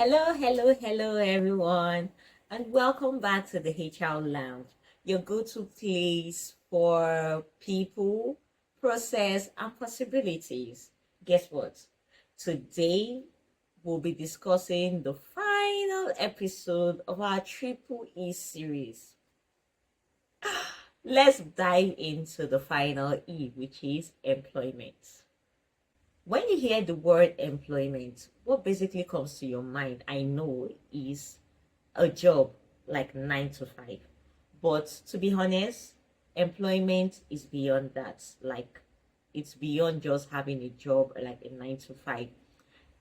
Hello, everyone, and welcome back to the HR Lounge, your go-to place for people, process, and possibilities. Guess what? Today, we'll be discussing the final episode of our Triple E series. Let's dive into the final E, which is employment. When you hear the word employment, what basically comes to your mind, I know, is a job like 9 to 5. But to be honest, employment is beyond that. Like, it's beyond just having a job like a 9 to 5.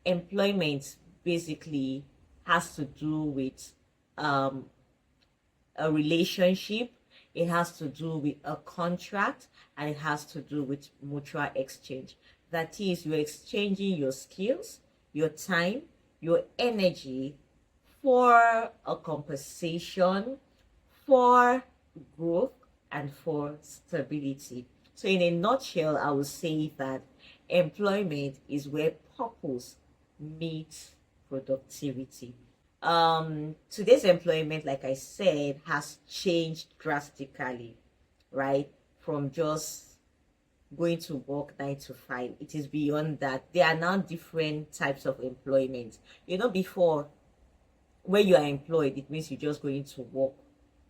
Employment basically has to do with um, a relationship, it has to do with a contract, and it has to do with mutual exchange. That is, you're exchanging your skills, your time, your energy for a compensation, for growth, and for stability. So, in a nutshell, I would say that employment is where purpose meets productivity. Today's employment, like I said, has changed drastically, right? From just going to work 9 to 5, it is beyond that. There are now different types of employment. Before, when you are employed, it means you're just going to work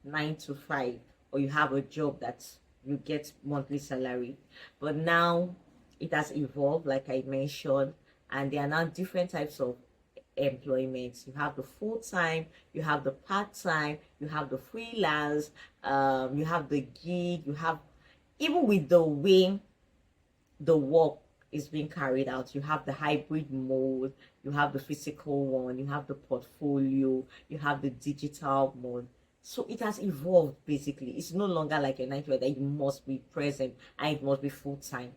9 to 5, or you have a job that you get monthly salary. But now it has evolved, like I mentioned, and there are now different types of employment. You have the full-time, you have the part-time, you have the freelance, you have the gig, you have, even with the way the work is being carried out, you have the hybrid mode, you have the physical one, you have the portfolio, you have the digital mode. So it has evolved. Basically, it's no longer like a 9 to 5 that you must be present and it must be full-time.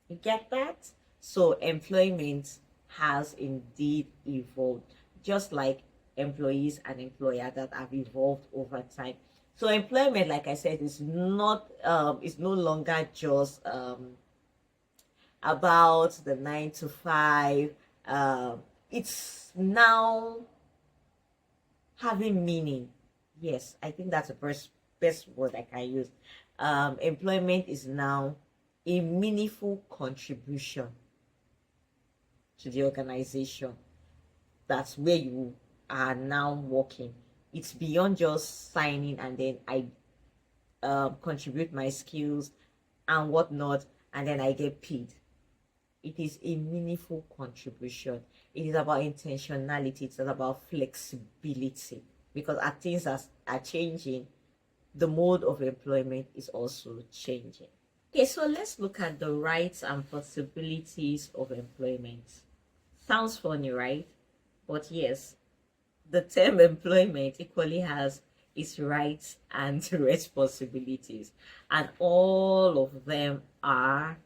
You get that? So employment has indeed evolved, just like employees and employer that have evolved over time. So employment, like I said, is no longer just about the 9 to 5. It's now having meaning. Yes, I think that's the best word I can use. Employment is now a meaningful contribution to the organization. That's where you are now working. It's beyond just signing and then I contribute my skills and whatnot, and then I get paid. It is a meaningful contribution. It is about intentionality. It's about flexibility, because as things are changing, the mode of employment is also changing. Okay, so let's look at the rights and possibilities of employment. Sounds funny, right? But yes, the term employment equally has its rights and responsibilities, and all of them are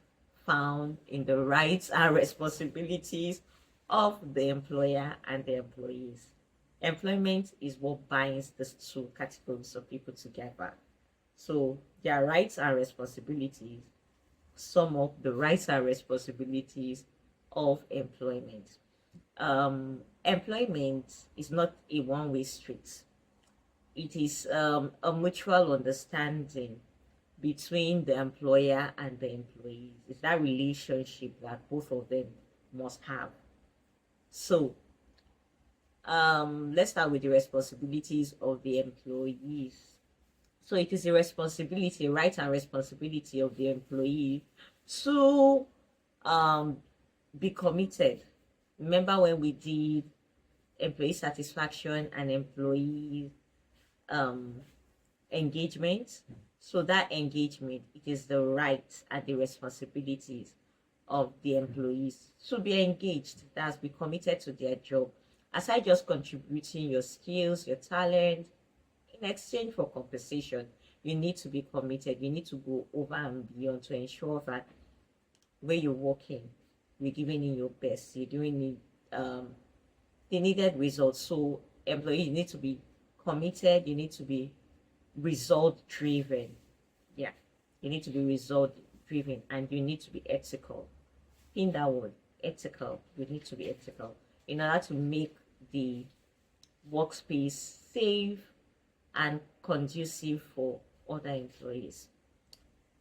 found in the rights and responsibilities of the employer and the employees. Employment is what binds these two categories of people together. So their rights and responsibilities sum up the rights and responsibilities of employment. Employment is not a one-way street. It is a mutual understanding between the employer and the employees. It's that relationship that both of them must have. So let's start with the responsibilities of the employees. So it is a responsibility, right and responsibility of the employee to be committed. Remember when we did employee satisfaction and employee engagement? So that engagement, it is the rights and the responsibilities of the employees to be engaged, that's be committed to their job. Aside just contributing your skills, your talent, in exchange for compensation, you need to be committed. You need to go over and beyond to ensure that where you're working, you're giving in your best, you're doing the needed results. So employees need to be committed, you need to be result driven. Yeah, you need to be result driven, and you need to be ethical. In that word, ethical, you need to be ethical in order to make the workspace safe and conducive for other employees.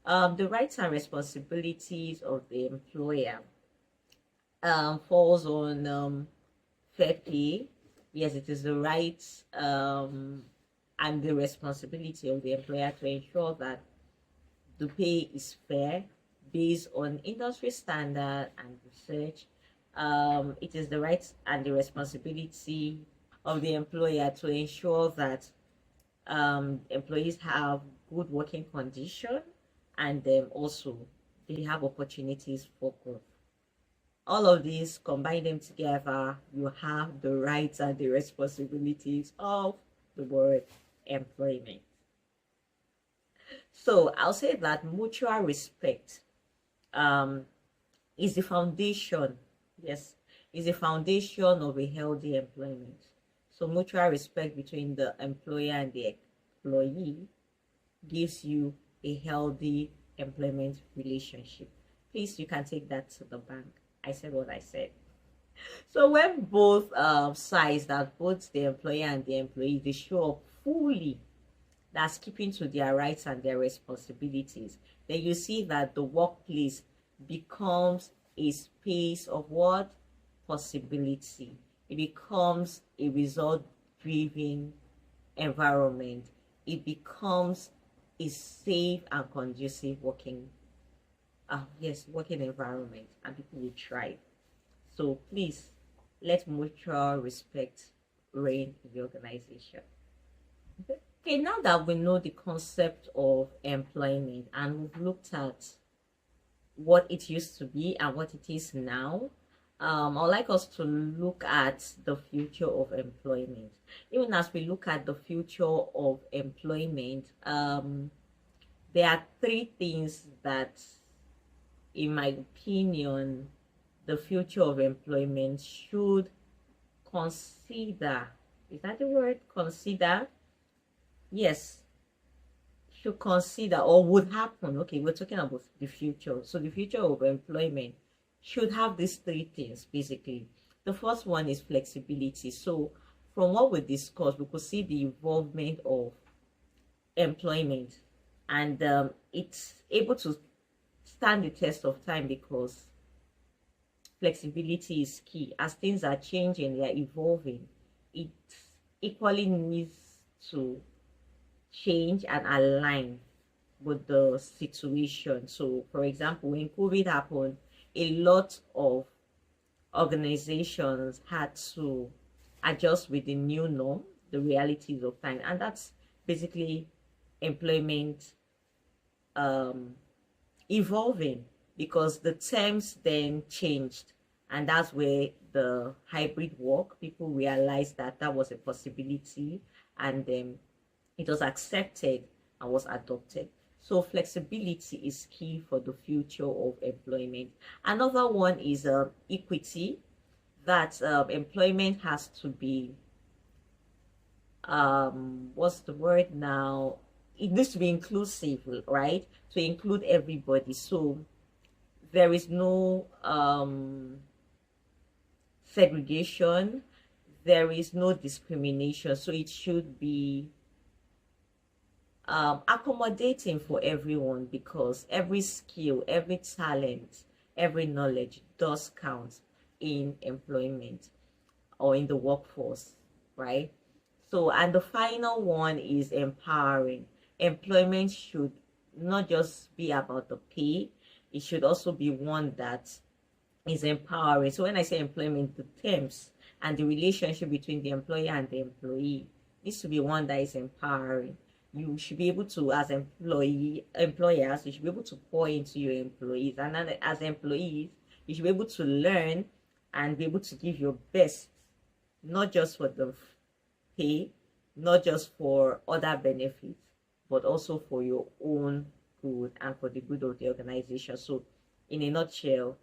The rights and responsibilities of the employer falls on fair pay. Yes, it is the rights and the responsibility of the employer to ensure that the pay is fair based on industry standard and research. It is the rights and the responsibility of the employer to ensure that employees have good working condition, and also they have opportunities for growth. All of these, combine them together, you have the rights and the responsibilities of the word employment. So I'll say that mutual respect is the foundation. Yes, is the foundation of a healthy employment. So mutual respect between the employer and the employee gives you a healthy employment relationship. Please, you can take that to the bank. I said what I said. So when both sides, that both the employer and the employee, they show up fully, that's keeping to their rights and their responsibilities, then you see that the workplace becomes a space of what? Possibility. It becomes a result-driven environment. It becomes a safe and conducive working environment, and people will thrive. So please, let mutual respect reign in the organization. Okay, now that we know the concept of employment and we've looked at what it used to be and what it is now, I'd like us to look at the future of employment. Even as we look at the future of employment, there are three things that, in my opinion, the future of employment should consider. Is that the word? Consider? Yes, should consider or would happen. Okay, we're talking about the future. So the future of employment should have these three things, basically. The first one is flexibility. So from what we discussed, we could see the involvement of employment, and it's able to stand the test of time because flexibility is key. As things are changing, they are evolving, it equally needs to change and align with the situation. So for example, when COVID happened, a lot of organizations had to adjust with the new norm, the realities of time, and that's basically employment evolving, because the terms then changed, and that's where the hybrid work, people realized that that was a possibility, and then it was accepted and was adopted. So flexibility is key for the future of employment. Another one is equity, that employment has to be what's the word now, it needs to be inclusive, right? To include everybody. So there is no segregation, there is no discrimination. So it should be accommodating for everyone, because every skill, every talent, every knowledge does count in employment or in the workforce, right? So, and the final one is empowering. Employment should not just be about the pay, it should also be one that is empowering. So when I say employment, the terms and the relationship between the employer and the employee needs to be one that is empowering. You should be able to, as employers, you should be able to pour into your employees, and then as employees, you should be able to learn and be able to give your best, not just for the pay, not just for other benefits, but also for your own good and for the good of the organization. So in a nutshell,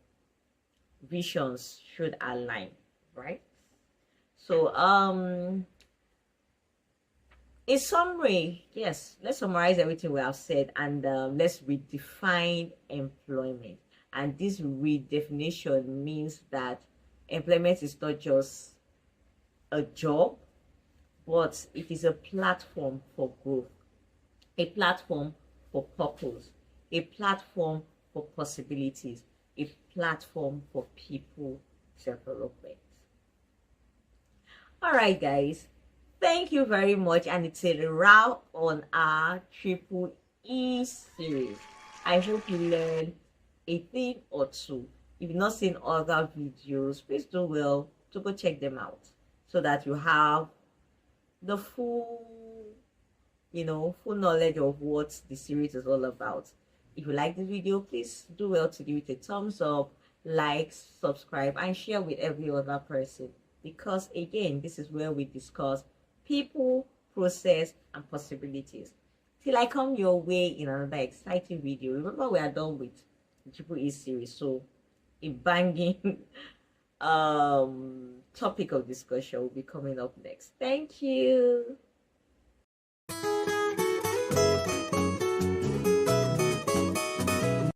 visions should align, right? So in summary, yes, let's summarize everything we have said, and let's redefine employment. And this redefinition means that employment is not just a job, but it is a platform for growth, a platform for purpose, a platform for possibilities, a platform for people development. All right, guys, thank you very much, and it's a wrap on our Triple E series. I hope you learned a thing or two. If you've not seen other videos, please do well to go check them out so that you have the full knowledge of what the series is all about. If you like this video, please do well to give it a thumbs up, like, subscribe, and share with every other person, because again, this is where we discuss people, process, and possibilities. Till I come your way in another exciting video. Remember, we are done with the Triple E series, so a banging topic of discussion will be coming up next. Thank you.